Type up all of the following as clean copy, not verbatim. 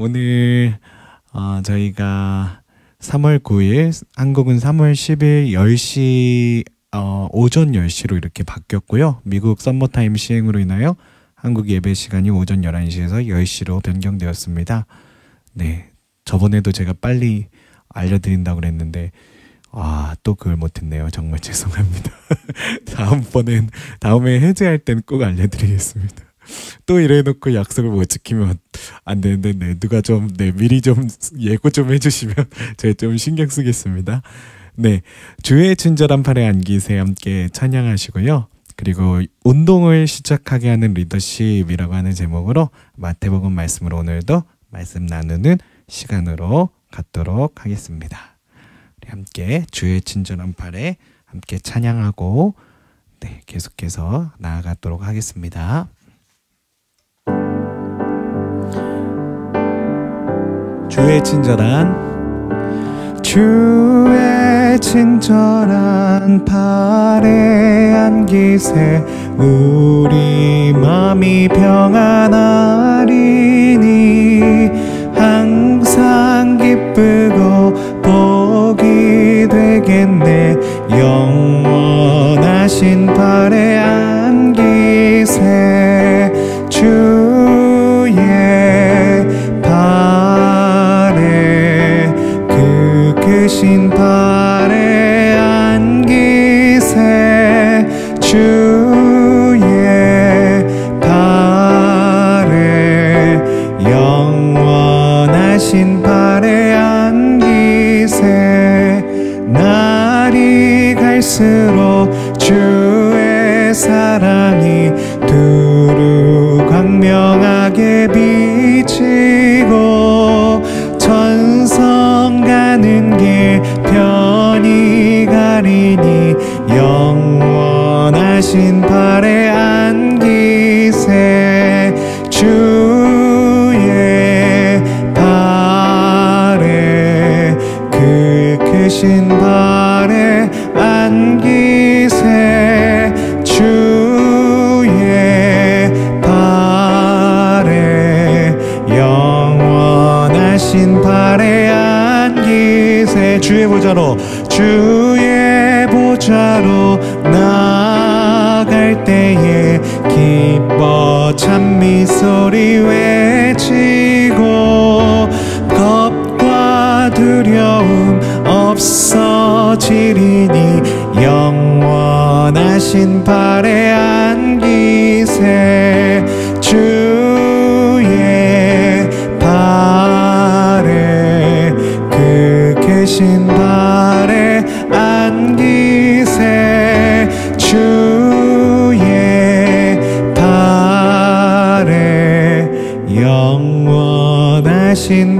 오늘 저희가 3월 9일, 한국은 3월 10일 10시, 오전 10시로 이렇게 바뀌었고요. 미국 썸머타임 시행으로 인하여 한국 예배 시간이 오전 11시에서 10시로 변경되었습니다. 네, 저번에도 제가 빨리 알려드린다고 그랬는데 또 그걸 못했네요. 정말 죄송합니다. 다음에 해제할 땐 꼭 알려드리겠습니다. 또 이래놓고 약속을 못 지키면 안 되는데, 네, 누가 좀, 네, 미리 좀 예고 좀 해주시면 제가 좀 신경 쓰겠습니다. 네, 주의 친절한 팔에 안기세 함께 찬양하시고요. 그리고 운동을 시작하게 하는 리더십이라고 하는 제목으로 마태복음 말씀으로 오늘도 말씀 나누는 시간으로 갖도록 하겠습니다. 우리 함께 주의 친절한 팔에 함께 찬양하고, 네, 계속해서 나아가도록 하겠습니다. 주의 친절한 팔에 안기세 우리 맘이 평안하리니 항상 기쁘고 복이 되겠네. 영원하신 팔에 안기세 주의 크신 팔에 안기세 주의 팔에 영원하신 팔에 안기세 날이 갈수록 주의 사랑이 두루 광명하게 비치고 천성 가는 길 편히 가리니 영원하신 팔에 안기세 주의 팔에 그 크신 팔에 안기세 주의 팔에 영원하신 팔에 안기세 주의 보좌로 나아갈 때에 기뻐 찬미 소리 외치고 겁과 두려움 없어지리니 영원하신 팔에 안기세 주의 팔에 그 계신 팔에 안기세 주의 팔에 영원하신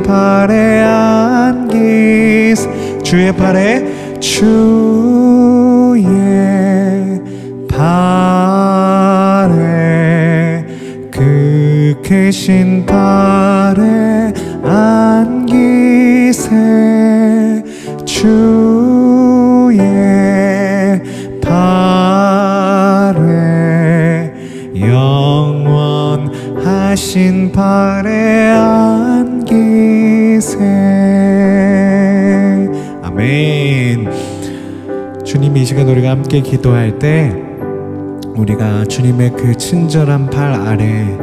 팔에 안기세 주의 팔에 그 계신 팔에 안기세 주의 팔에 영원하신 팔에 안기세. 아멘. 주님, 이 시간 우리가 함께 기도할 때 우리가 주님의 그 친절한 팔 아래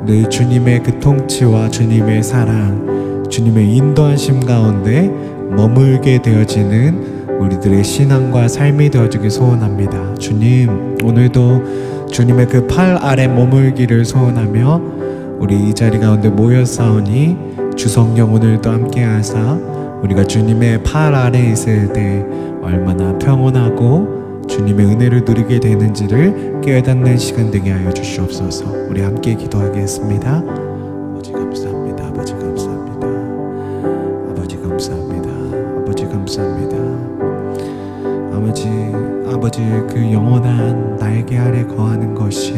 늘 주님의 그 통치와 주님의 사랑, 주님의 인도하심 가운데 머물게 되어지는 우리들의 신앙과 삶이 되어지길 소원합니다. 주님, 오늘도 주님의 그 팔 아래 머물기를 소원하며 우리 이 자리 가운데 모였사오니 주 성령 오늘도 함께 하사 우리가 주님의 팔 아래 있을 때 얼마나 평온하고 주님의 은혜를 누리게 되는지를 깨닫는 시간 되게 하여 주시옵소서. 우리 함께 기도하겠습니다. 아버지 감사합니다. 아버지 감사합니다. 아버지 감사합니다. 아버지 감사합니다. 아버지 그 영원한 날개 아래 거하는 것이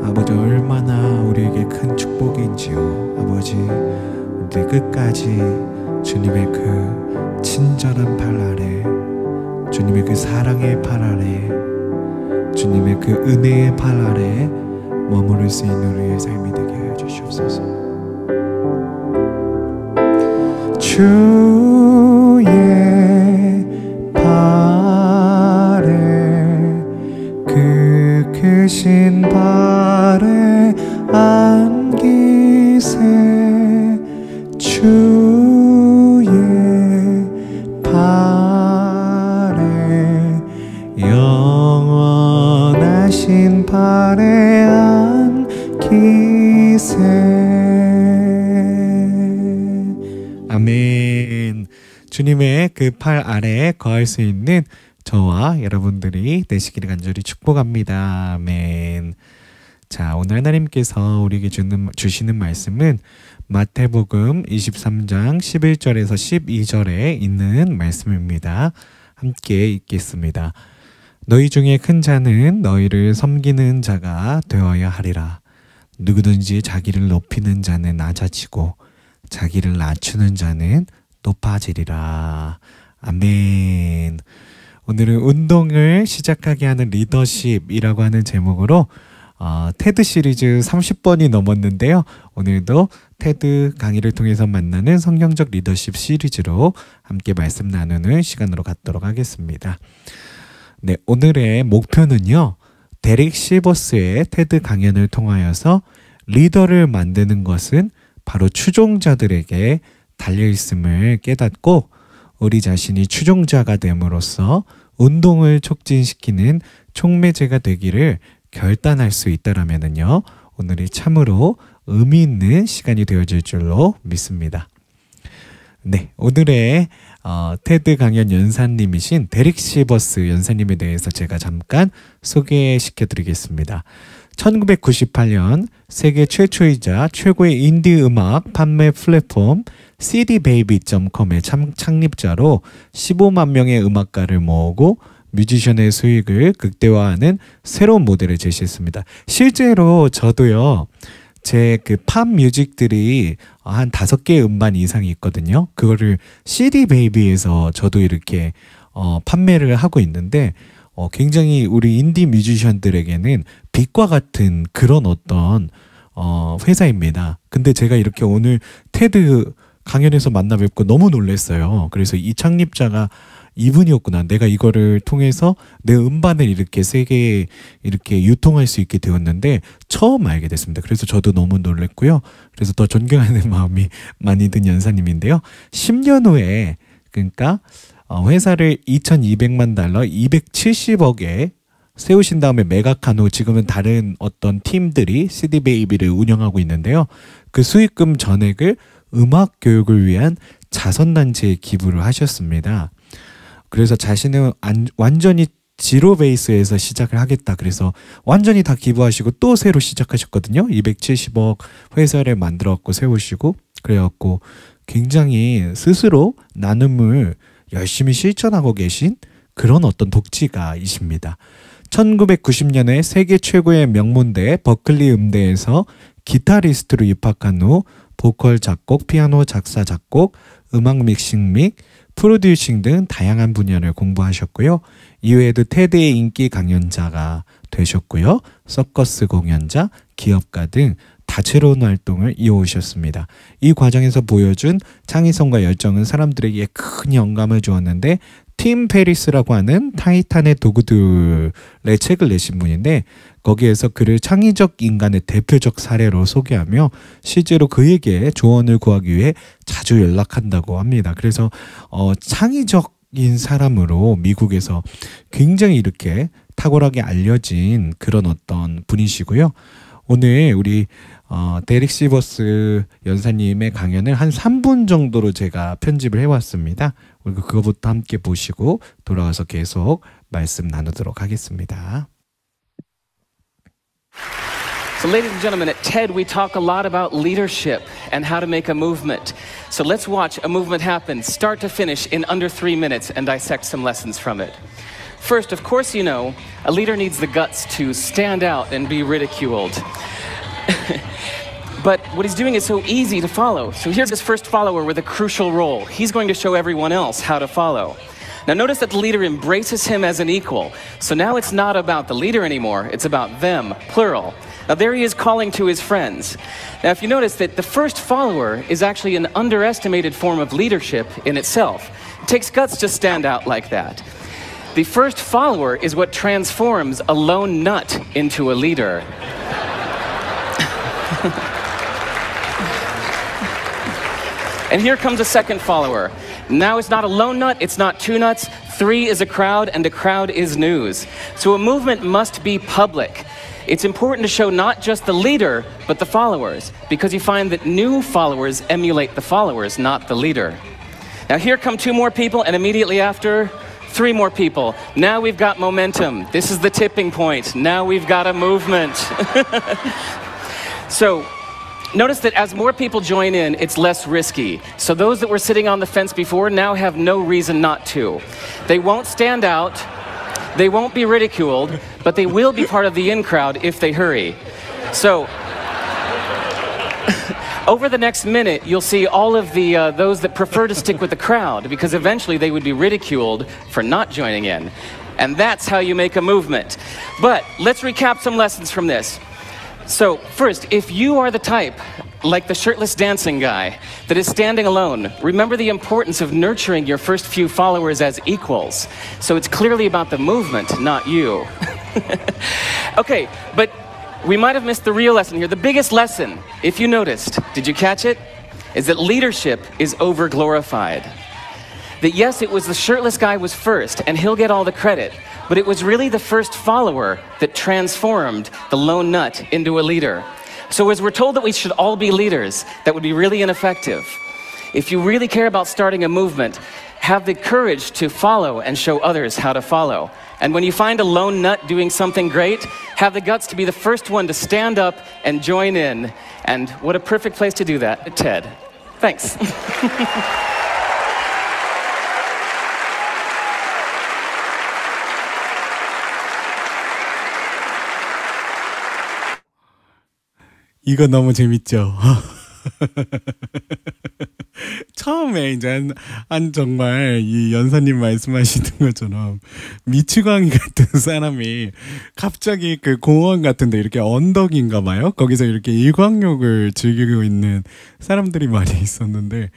아버지 얼마나 우리에게 큰 축복인지요. 아버지, 우리 끝까지 주님의 그 친절한 팔 아래, 주님의 그 사랑의 팔 아래, 주님의 그 은혜의 팔 아래 머무를 수 있는 우리의 삶이 되게 하여 주시옵소서. 주의 발에 그 크신 발에 안기세 주의 발에 영원하신 발에 안기세. 아멘. 주님의 그 팔 아래에 거할 수 있는 저와 여러분들이 되시기를 간절히 축복합니다. 아멘. 자, 오늘 하나님께서 우리에게 주시는 말씀은 마태복음 23장 11절에서 12절에 있는 말씀입니다. 함께 읽겠습니다. 너희 중에 큰 자는 너희를 섬기는 자가 되어야 하리라. 누구든지 자기를 높이는 자는 낮아지고 자기를 낮추는 자는 높아지리라. 아멘. 오늘은 운동을 시작하게 하는 리더십이라고 하는 제목으로 테드 시리즈 30번이 넘었는데요. 오늘도 테드 강의를 통해서 만나는 성경적 리더십 시리즈로 함께 말씀 나누는 시간으로 갖도록 하겠습니다. 네, 오늘의 목표는요. 데릭 시버스의 테드 강연을 통하여서 리더를 만드는 것은 바로 추종자들에게 달려있음을 깨닫고 우리 자신이 추종자가 됨으로써 운동을 촉진시키는 촉매제가 되기를 결단할 수 있다라면요. 오늘이 참으로 의미 있는 시간이 되어질 줄로 믿습니다. 네, 오늘의 테드 강연 연사님이신 데릭 시버스 연사님에 대해서 제가 잠깐 소개시켜 드리겠습니다. 1998년 세계 최초이자 최고의 인디 음악 판매 플랫폼 cdbaby.com의 창립자로 15만 명의 음악가를 모으고 뮤지션의 수익을 극대화하는 새로운 모델을 제시했습니다. 실제로 저도요, 제 그 팝 뮤직들이 한 5개의 음반 이상이 있거든요. 그거를 cdbaby에서 저도 이렇게 판매를 하고 있는데 굉장히 우리 인디 뮤지션들에게는 빛과 같은 그런 어떤 회사입니다. 근데 제가 이렇게 오늘 테드 강연에서 만나 뵙고 너무 놀랐어요. 그래서 이 창립자가 이분이었구나. 내가 이거를 통해서 내 음반을 이렇게 세계에 이렇게 유통할 수 있게 되었는데 처음 알게 됐습니다. 그래서 저도 너무 놀랐고요. 그래서 더 존경하는 마음이 많이 든 연사님인데요. 10년 후에 그러니까 회사를 2,200만 달러 270억에 세우신 다음에 매각한 후 지금은 다른 어떤 팀들이 cdbaby를 운영하고 있는데요. 그 수익금 전액을 음악 교육을 위한 자선단체에 기부를 하셨습니다. 그래서 자신은 완전히 지로 베이스에서 시작을 하겠다. 그래서 완전히 다 기부하시고 또 새로 시작하셨거든요. 270억 회사를 만들어갖고 세우시고 그래갖고 굉장히 스스로 나눔을 열심히 실천하고 계신 그런 어떤 독지가이십니다. 1990년에 세계 최고의 명문대 버클리 음대에서 기타리스트로 입학한 후 보컬 작곡, 피아노 작사 작곡, 음악 믹싱 및 프로듀싱 등 다양한 분야를 공부하셨고요. 이외에도 테드의 인기 강연자가 되셨고요. 서커스 공연자, 기업가 등 다채로운 활동을 이어오셨습니다. 이 과정에서 보여준 창의성과 열정은 사람들에게 큰 영감을 주었는데 팀 페리스라고 하는 타이탄의 도구들의 책을 내신 분인데 거기에서 그를 창의적 인간의 대표적 사례로 소개하며 실제로 그에게 조언을 구하기 위해 자주 연락한다고 합니다. 그래서 창의적인 사람으로 미국에서 굉장히 이렇게 탁월하게 알려진 그런 어떤 분이시고요. 오늘 우리 데릭 시버스 연사님의 강연을 한 3분 정도로 제가 편집을 해왔습니다. 그리고 그거부터 함께 보시고 돌아와서 계속 말씀 나누도록 하겠습니다. So ladies and gentlemen, at TED we talk a lot about leadership and how to make a movement. So let's watch a movement happen start to finish in under 3 minutes and dissect some lessons from it. First, of course you know, a leader needs the guts to stand out and be ridiculed. But what he's doing is so easy to follow. So here's his first follower with a crucial role. He's going to show everyone else how to follow. Now notice that the leader embraces him as an equal. So now it's not about the leader anymore, it's about them, plural. Now there he is calling to his friends. Now if you notice that the first follower is actually an underestimated form of leadership in itself. It takes guts to stand out like that. The first follower is what transforms a lone nut into a leader. And here comes a second follower. Now it's not a lone nut, it's not two nuts, three is a crowd, and a crowd is news. So a movement must be public. It's important to show not just the leader, but the followers, because you find that new followers emulate the followers, not the leader. Now here come two more people, and immediately after, three more people. Now we've got momentum. This is the tipping point. Now we've got a movement. So, notice that as more people join in, it's less risky. So those that were sitting on the fence before now have no reason not to. They won't stand out, they won't be ridiculed, but they will be part of the in crowd if they hurry. So, over the next minute, you'll see all of those that prefer to stick with the crowd, because eventually they would be ridiculed for not joining in. And that's how you make a movement. But let's recap some lessons from this. So first, if you are the type, like the shirtless dancing guy, that is standing alone, remember the importance of nurturing your first few followers as equals. So it's clearly about the movement, not you. Okay, but we might have missed the real lesson here. The biggest lesson, if you noticed, did you catch it? Is that leadership is over-glorified. That yes, it was the shirtless guy was first, and he'll get all the credit, but it was really the first follower that transformed the lone nut into a leader. So as we're told that we should all be leaders, that would be really ineffective. If you really care about starting a movement, have the courage to follow and show others how to follow. And when you find a lone nut doing something great, have the guts to be the first one to stand up and join in. And what a perfect place to do that, TED. Thanks. 이거 너무 재밌죠? 처음에 이제 한 정말 이 연사님 말씀하시는 것처럼 미치광이 같은 사람이 갑자기 그 공원 같은데 이렇게 언덕인가 봐요. 거기서 이렇게 일광욕을 즐기고 있는 사람들이 많이 있었는데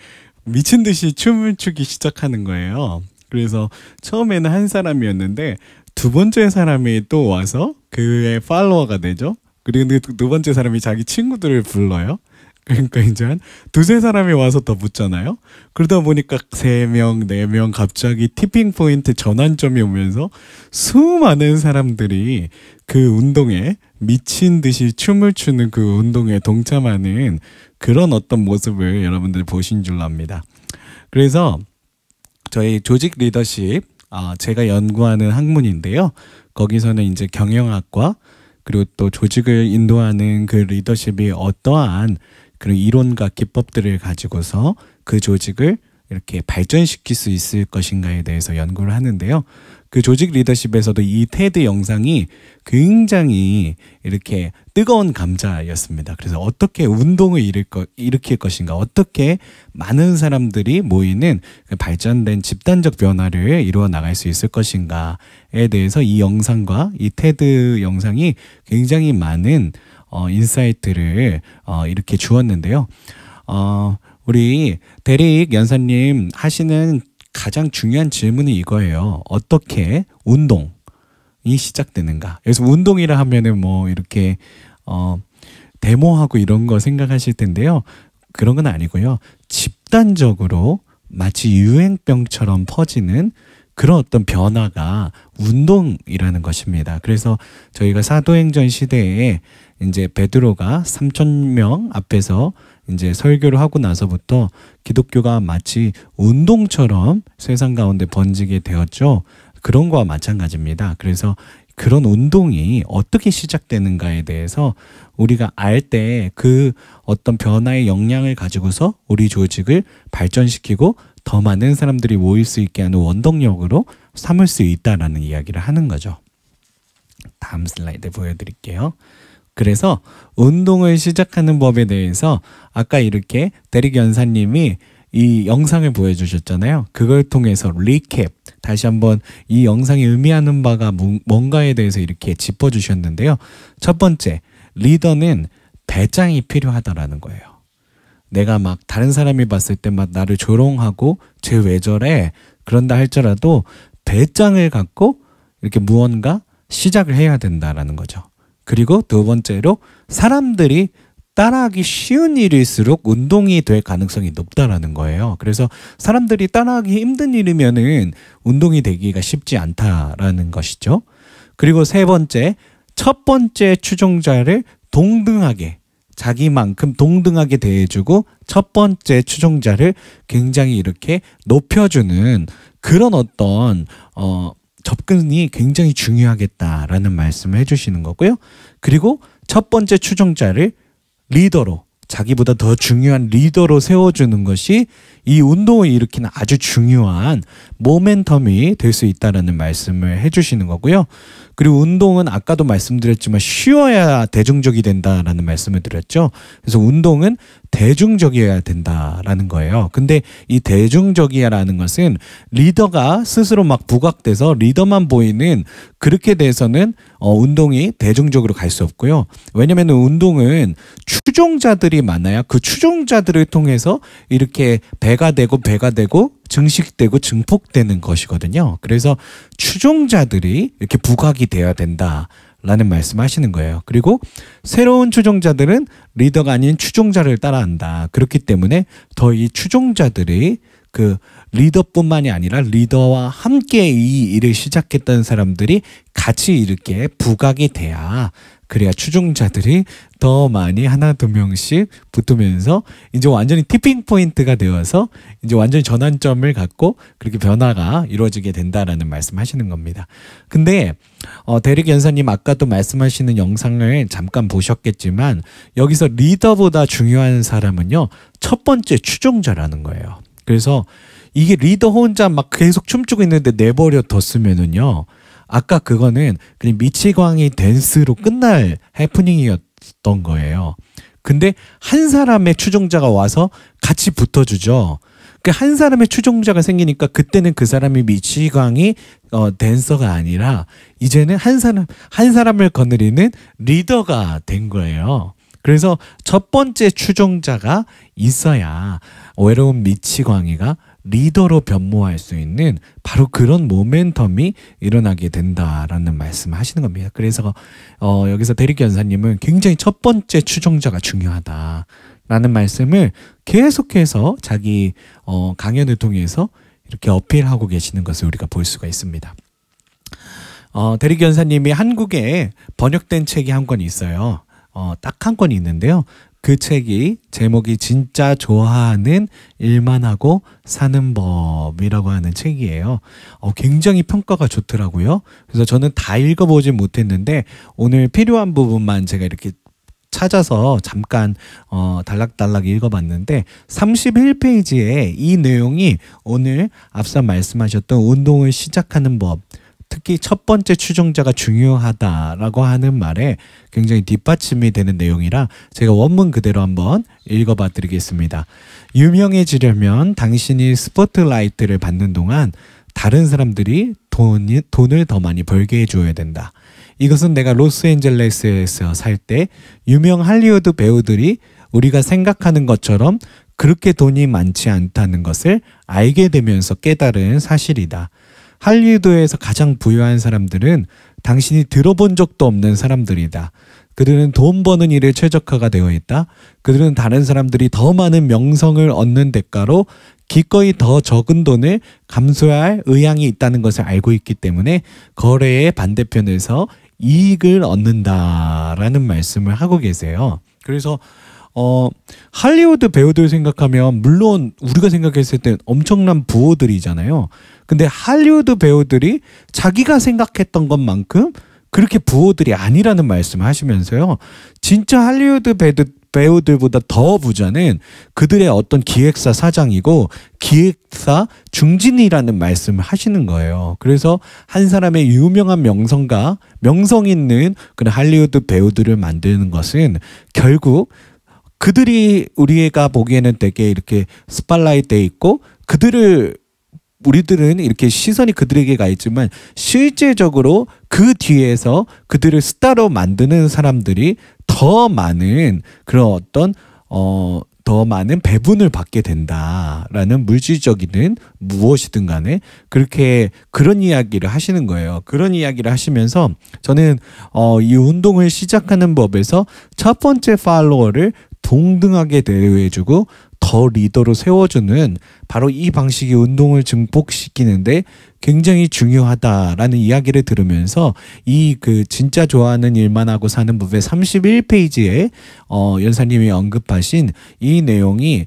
미친 듯이 춤을 추기 시작하는 거예요. 그래서 처음에는 한 사람이었는데 두 번째 사람이 또 와서 그의 팔로워가 되죠. 그리고 두 번째 사람이 자기 친구들을 불러요. 그러니까 이제 한 두세 사람이 와서 더 붙잖아요. 그러다 보니까 3명, 4명 갑자기 티핑 포인트 전환점이 오면서 수많은 사람들이 그 운동에 미친 듯이 춤을 추는 그 운동에 동참하는 그런 어떤 모습을 여러분들 보신 줄로 압니다. 그래서 저희 조직 리더십, 제가 연구하는 학문인데요. 거기서는 이제 경영학과 그리고 또 조직을 인도하는 그 리더십이 어떠한 그런 이론과 기법들을 가지고서 그 조직을 이렇게 발전시킬 수 있을 것인가에 대해서 연구를 하는데요. 그 조직 리더십에서도 이 테드 영상이 굉장히 이렇게 뜨거운 감자였습니다. 그래서 어떻게 운동을 일으킬 것인가, 어떻게 많은 사람들이 모이는 발전된 집단적 변화를 이루어 나갈 수 있을 것인가에 대해서 이 영상과 이 테드 영상이 굉장히 많은 인사이트를 이렇게 주었는데요. 우리 데릭 연사님 하시는 가장 중요한 질문이 이거예요. 어떻게 운동이 시작되는가? 그래서 운동이라 하면은 뭐 이렇게 데모하고 이런 거 생각하실 텐데요. 그런 건 아니고요. 집단적으로 마치 유행병처럼 퍼지는 그런 어떤 변화가 운동이라는 것입니다. 그래서 저희가 사도행전 시대에 이제 베드로가 3,000명 앞에서 이제 설교를 하고 나서부터 기독교가 마치 운동처럼 세상 가운데 번지게 되었죠. 그런 거와 마찬가지입니다. 그래서 그런 운동이 어떻게 시작되는가에 대해서 우리가 알 때 그 어떤 변화의 역량을 가지고서 우리 조직을 발전시키고 더 많은 사람들이 모일 수 있게 하는 원동력으로 삼을 수 있다라는 이야기를 하는 거죠. 다음 슬라이드 보여드릴게요. 그래서 운동을 시작하는 법에 대해서 아까 이렇게 데릭 연사님이 이 영상을 보여주셨잖아요. 그걸 통해서 리캡, 다시 한번 이 영상이 의미하는 바가 뭔가에 대해서 이렇게 짚어주셨는데요. 첫 번째, 리더는 배짱이 필요하다라는 거예요. 내가 막 다른 사람이 봤을 때 막 나를 조롱하고 쟤 왜 저래? 그런다 할지라도 배짱을 갖고 이렇게 무언가 시작을 해야 된다라는 거죠. 그리고 두 번째로 사람들이 따라하기 쉬운 일일수록 운동이 될 가능성이 높다라는 거예요. 그래서 사람들이 따라하기 힘든 일이면은 운동이 되기가 쉽지 않다라는 것이죠. 그리고 세 번째, 첫 번째 추종자를 동등하게, 자기만큼 동등하게 대해주고 첫 번째 추종자를 굉장히 이렇게 높여주는 그런 어떤 접근이 굉장히 중요하겠다라는 말씀을 해주시는 거고요. 그리고 첫 번째 추종자를 리더로, 자기보다 더 중요한 리더로 세워주는 것이 이 운동을 일으키는 아주 중요한 모멘텀이 될 수 있다는 말씀을 해주시는 거고요. 그리고 운동은 아까도 말씀드렸지만 쉬워야 대중적이 된다라는 말씀을 드렸죠. 그래서 운동은 대중적이어야 된다라는 거예요. 근데 이 대중적이야라는 것은 리더가 스스로 막 부각돼서 리더만 보이는 그렇게 돼서는 운동이 대중적으로 갈 수 없고요. 왜냐하면 운동은 추종자들이 많아야 그 추종자들을 통해서 이렇게 배가 되고 증식되고 증폭되는 것이거든요. 그래서 추종자들이 이렇게 부각이 되어야 된다라는 말씀하시는 거예요. 그리고 새로운 추종자들은 리더가 아닌 추종자를 따라한다. 그렇기 때문에 더 이 추종자들이 그 리더뿐만이 아니라 리더와 함께 이 일을 시작했던 사람들이 같이 이렇게 부각이 돼야, 그래야 추종자들이 더 많이 하나 두 명씩 붙으면서 이제 완전히 티핑 포인트가 되어서 이제 완전히 전환점을 갖고 그렇게 변화가 이루어지게 된다라는 말씀하시는 겁니다. 근데 대릭 연사님 아까도 말씀하시는 영상을 잠깐 보셨겠지만 여기서 리더보다 중요한 사람은요, 첫 번째 추종자라는 거예요. 그래서 이게 리더 혼자 막 계속 춤추고 있는데 내버려 뒀으면은요, 아까 그거는 그냥 미치광이 댄스로 끝날 해프닝이었던 거예요. 근데 한 사람의 추종자가 와서 같이 붙어주죠. 그 한 사람의 추종자가 생기니까 그때는 그 사람이 미치광이 댄서가 아니라 이제는 한 사람을 거느리는 리더가 된 거예요. 그래서 첫 번째 추종자가 있어야 외로운 미치광이가 리더로 변모할 수 있는 바로 그런 모멘텀이 일어나게 된다라는 말씀을 하시는 겁니다. 그래서 여기서 대릭 연사님은 굉장히 첫 번째 추종자가 중요하다라는 말씀을 계속해서 자기 강연을 통해서 이렇게 어필하고 계시는 것을 우리가 볼 수가 있습니다. 대릭 연사님이 한국에 번역된 책이 한 권 있어요. 딱 한 권이 있는데요. 그 책이 제목이 진짜 좋아하는 일만 하고 사는 법이라고 하는 책이에요. 굉장히 평가가 좋더라고요. 그래서 저는 다 읽어보진 못했는데 오늘 필요한 부분만 제가 이렇게 찾아서 잠깐 달락달락 읽어봤는데 31페이지에 이 내용이 오늘 앞서 말씀하셨던 운동을 시작하는 법, 특히 첫 번째 추종자가 중요하다라고 하는 말에 굉장히 뒷받침이 되는 내용이라 제가 원문 그대로 한번 읽어봐 드리겠습니다. 유명해지려면 당신이 스포트라이트를 받는 동안 다른 사람들이 돈을 더 많이 벌게 해줘야 된다. 이것은 내가 로스앤젤레스에서 살 때 유명 할리우드 배우들이 우리가 생각하는 것처럼 그렇게 돈이 많지 않다는 것을 알게 되면서 깨달은 사실이다. 할리우드에서 가장 부유한 사람들은 당신이 들어본 적도 없는 사람들이다. 그들은 돈 버는 일에 최적화가 되어 있다. 그들은 다른 사람들이 더 많은 명성을 얻는 대가로 기꺼이 더 적은 돈을 감수할 의향이 있다는 것을 알고 있기 때문에 거래의 반대편에서 이익을 얻는다라는 말씀을 하고 계세요. 그래서 할리우드 배우들 생각하면 물론 우리가 생각했을 때 엄청난 부호들이잖아요. 근데 할리우드 배우들이 자기가 생각했던 것만큼 그렇게 부호들이 아니라는 말씀을 하시면서요. 진짜 할리우드 배우들보다 더 부자는 그들의 어떤 기획사 사장이고 기획사 중진이라는 말씀을 하시는 거예요. 그래서 한 사람의 유명한 명성 있는 그런 할리우드 배우들을 만드는 것은 결국 그들이 우리가 보기에는 되게 이렇게 스팟라이트에 있고 그들을 우리들은 이렇게 시선이 그들에게 가 있지만 실제적으로 그 뒤에서 그들을 스타로 만드는 사람들이 더 많은 그런 어떤 더 많은 배분을 받게 된다라는 물질적인 무엇이든 간에 그렇게 그런 이야기를 하시는 거예요. 그런 이야기를 하시면서 저는 이 운동을 시작하는 법에서 첫 번째 팔로워를 동등하게 대우해주고 더 리더로 세워주는 바로 이 방식의 운동을 증폭시키는데 굉장히 중요하다라는 이야기를 들으면서 이 그 진짜 좋아하는 일만 하고 사는 법의 31페이지에 연사님이 언급하신 이 내용이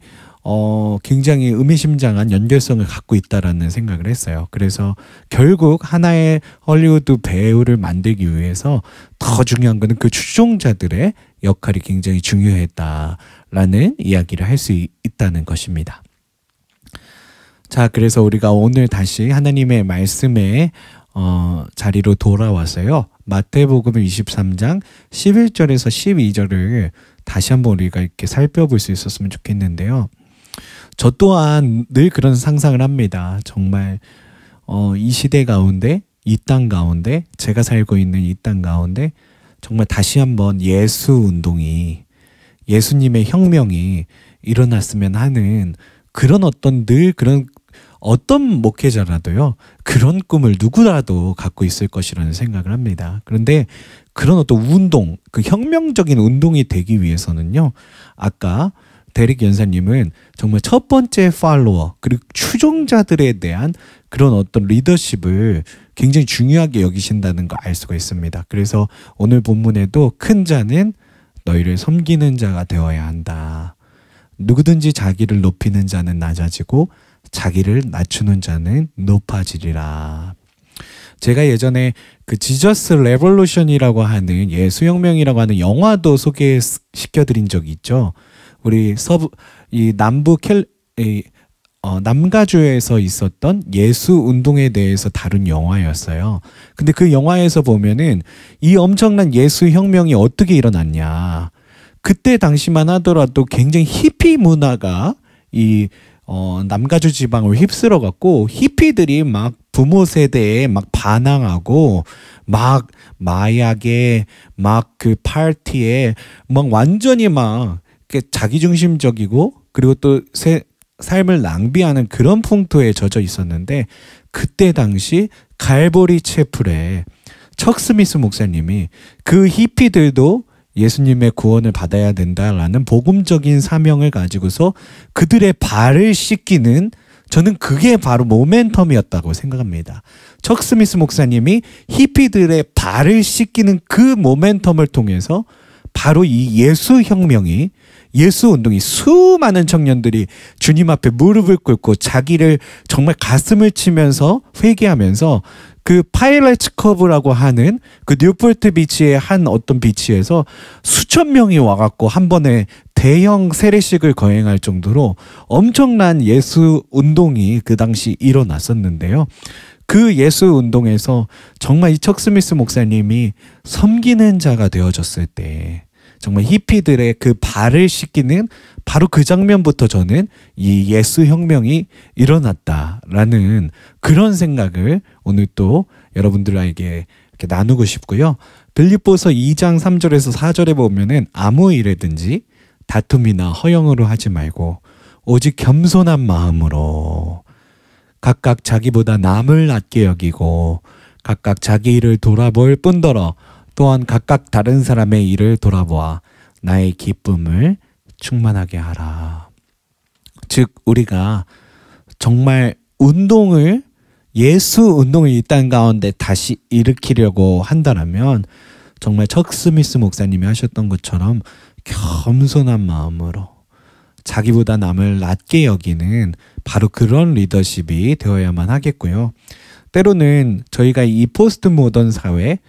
굉장히 의미심장한 연결성을 갖고 있다라는 생각을 했어요. 그래서 결국 하나의 헐리우드 배우를 만들기 위해서 더 중요한 것은 그 추종자들의 역할이 굉장히 중요했다라는 이야기를 할 수 있다는 것입니다. 자, 그래서 우리가 오늘 다시 하나님의 말씀에 자리로 돌아와서요. 마태복음 23장 11절에서 12절을 다시 한번 우리가 이렇게 살펴볼 수 있었으면 좋겠는데요. 저 또한 늘 그런 상상을 합니다. 정말 이 시대 가운데, 이 땅 가운데, 제가 살고 있는 이 땅 가운데 정말 다시 한번 예수 운동이, 예수님의 혁명이 일어났으면 하는 그런 어떤 목회자라도요, 그런 꿈을 누구라도 갖고 있을 것이라는 생각을 합니다. 그런데 그런 어떤 운동, 그 혁명적인 운동이 되기 위해서는요, 아까 데릭 연사님은 정말 첫 번째 팔로워, 그리고 추종자들에 대한 그런 어떤 리더십을 굉장히 중요하게 여기신다는 걸 알 수가 있습니다. 그래서 오늘 본문에도 큰 자는 너희를 섬기는 자가 되어야 한다. 누구든지 자기를 높이는 자는 낮아지고 자기를 낮추는 자는 높아지리라. 제가 예전에 그 지저스 레볼루션이라고 하는 예수혁명이라고 하는 영화도 소개시켜드린 적이 있죠. 우리 남가주에서 있었던 예수 운동에 대해서 다룬 영화였어요. 근데 그 영화에서 보면은 이 엄청난 예수 혁명이 어떻게 일어났냐. 그때 당시만 하더라도 굉장히 히피 문화가 남가주 지방을 휩쓸어 갖고 히피들이 막 부모 세대에 막 반항하고 막 마약에 막 그 파티에 막 완전히 막 자기중심적이고 그리고 또 삶을 낭비하는 그런 풍토에 젖어 있었는데 그때 당시 갈보리 채플에 척 스미스 목사님이 그 히피들도 예수님의 구원을 받아야 된다라는 복음적인 사명을 가지고서 그들의 발을 씻기는, 저는 그게 바로 모멘텀이었다고 생각합니다. 척 스미스 목사님이 히피들의 발을 씻기는 그 모멘텀을 통해서 바로 이 예수혁명이, 예수운동이, 수많은 청년들이 주님 앞에 무릎을 꿇고 자기를 정말 가슴을 치면서 회개하면서 그 파일럿 커브라고 하는 그 뉴포트 비치의 한 어떤 비치에서 수천 명이 와갖고 한 번에 대형 세례식을 거행할 정도로 엄청난 예수 운동이 그 당시 일어났었는데요. 그 예수 운동에서 정말 이 척 스미스 목사님이 섬기는 자가 되어졌을 때 정말 히피들의 그 발을 씻기는 바로 그 장면부터 저는 이 예수 혁명이 일어났다라는 그런 생각을 오늘 또 여러분들에게 이렇게 나누고 싶고요. 빌립보서 2장 3절에서 4절에 보면은 아무 일에든지 다툼이나 허영으로 하지 말고 오직 겸손한 마음으로 각각 자기보다 남을 낮게 여기고 각각 자기 일을 돌아볼 뿐더러 또한 각각 다른 사람의 일을 돌아보아 나의 기쁨을 충만하게 하라. 즉 우리가 정말 운동을, 예수 운동을 이 땅 가운데 다시 일으키려고 한다면 정말 척 스미스 목사님이 하셨던 것처럼 겸손한 마음으로 자기보다 남을 낮게 여기는 바로 그런 리더십이 되어야만 하겠고요. 때로는 저희가 이 포스트 모던 사회,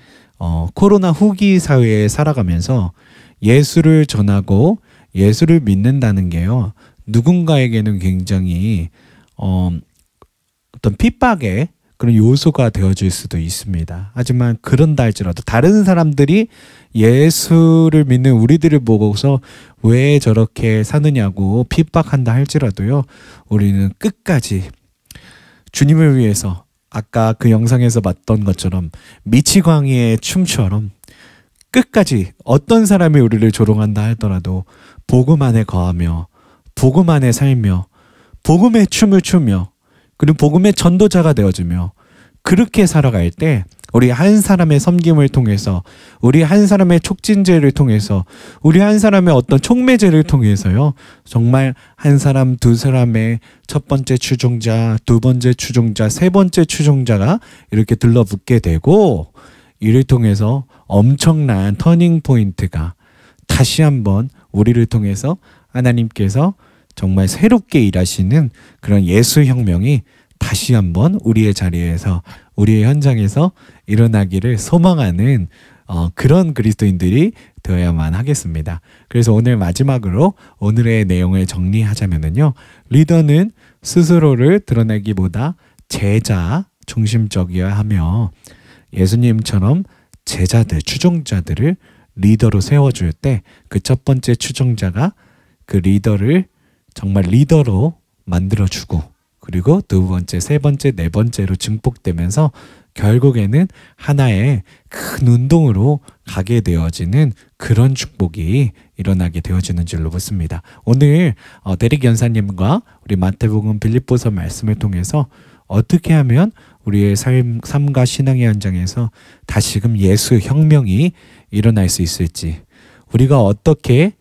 코로나 후기 사회에 살아가면서 예수를 전하고 예수를 믿는다는 게요, 누군가에게는 굉장히 어떤 핍박의 그런 요소가 되어질 수도 있습니다. 하지만 그런다 할지라도 다른 사람들이 예수를 믿는 우리들을 보고서 왜 저렇게 사느냐고 핍박한다 할지라도요, 우리는 끝까지 주님을 위해서 아까 그 영상에서 봤던 것처럼 미치광이의 춤처럼 끝까지 어떤 사람이 우리를 조롱한다 하더라도 복음 안에 거하며 복음 안에 살며 복음의 춤을 추며 그리고 복음의 전도자가 되어주며 그렇게 살아갈 때 우리 한 사람의 섬김을 통해서 우리 한 사람의 촉진제를 통해서 우리 한 사람의 어떤 촉매제를 통해서요 정말 한 사람 두 사람의 첫 번째 추종자 두 번째 추종자 세 번째 추종자가 이렇게 들러붙게 되고 이를 통해서 엄청난 터닝 포인트가 다시 한번 우리를 통해서 하나님께서 정말 새롭게 일하시는 그런 예수혁명이 다시 한번 우리의 자리에서 우리의 현장에서 일어나기를 소망하는 그런 그리스도인들이 되어야만 하겠습니다. 그래서 오늘 마지막으로 오늘의 내용을 정리하자면요. 리더는 스스로를 드러내기보다 제자 중심적이어야 하며 예수님처럼 제자들, 추종자들을 리더로 세워줄 때 그 첫 번째 추종자가 그 리더를 정말 리더로 만들어주고 그리고 두 번째, 세 번째, 네 번째로 증폭되면서 결국에는 하나의 큰 운동으로 가게 되어지는 그런 축복이 일어나게 되어지는 줄로 믿습니다. 오늘 대릭 연사님과 우리 마태복음 빌립보서 말씀을 통해서 어떻게 하면 우리의 삶과 신앙의 현장에서 다시금 예수 혁명이 일어날 수 있을지 우리가 어떻게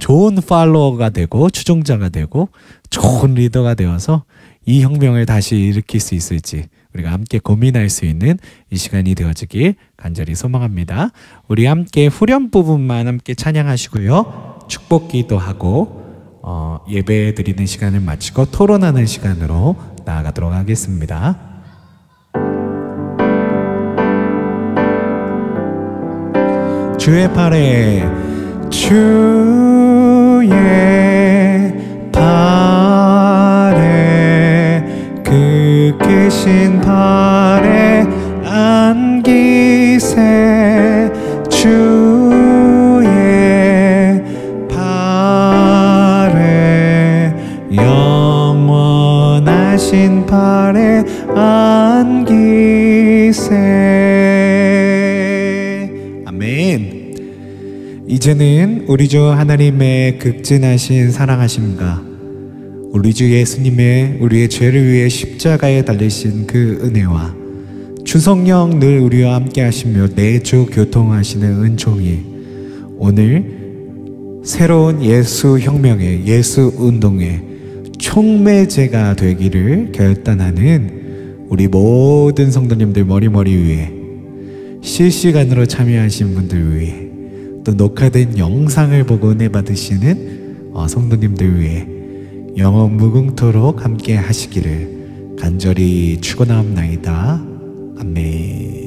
좋은 팔로워가 되고 추종자가 되고 좋은 리더가 되어서 이 혁명을 다시 일으킬 수 있을지 우리가 함께 고민할 수 있는 이 시간이 되어지길 간절히 소망합니다. 우리 함께 후렴 부분만 함께 찬양하시고요. 축복 기도하고 예배 드리는 시간을 마치고 토론하는 시간으로 나아가도록 하겠습니다. 주의 팔에 주의 팔에 그 크신 팔에 안기세 주의 팔에 영원하신 팔에 안기세 아멘. 이제는 우리 주 하나님의 극진하신 사랑하심과 우리 주 예수님의 우리의 죄를 위해 십자가에 달리신 그 은혜와 주성령 늘 우리와 함께 하시며 내주 교통하시는 은총이 오늘 새로운 예수 혁명의 예수 운동의 촉매제가 되기를 결단하는 우리 모든 성도님들 머리머리 위에 실시간으로 참여하신 분들 위해 또 녹화된 영상을 보고 은혜 받으시는 성도님들 위해 영원 무궁토록 함께 하시기를 간절히 축원하옵나이다. 아멘.